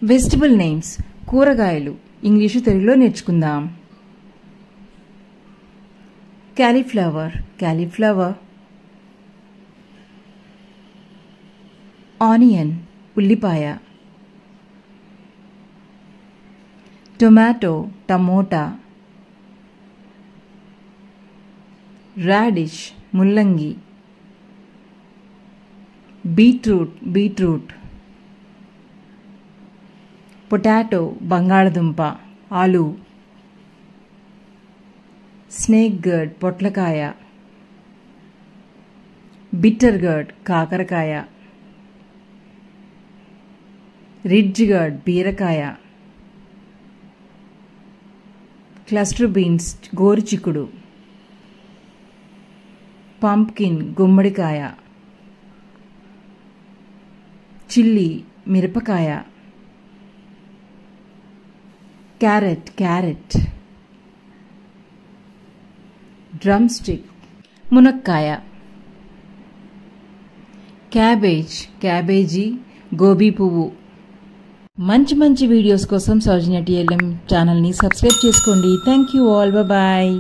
Vegetable names కూరగాయలు English తెలుగులో నేర్చుకుందాం. క్యాలీఫ్లవర్, ఆనియన్ ఉల్లిపాయ, టమోటా, రాడిష్ ముల్లంగి, బీట్రూట్, పొటాటో బంగాళదుంప ఆలు, స్నేక్ గర్డ్ పొట్లకాయ, బిట్టర్ గర్డ్ కాకరకాయ, రిడ్జ్ గర్డ్ బీరకాయ, క్లస్టర్ బీన్స్ గోరుచిక్కుడు, పంప్కిన్ గుమ్మడికాయ, చిల్లీ మిరపకాయ, క్యారెట్, డ్రమ్ స్టిక్ మునక్కాయ, క్యాబేజీ గోబీ పువ్వు. మంచి వీడియోస్ కోసం సౌజన్య TLM ఛానల్ని సబ్స్క్రైబ్ చేసుకోండి. Thank you all, bye.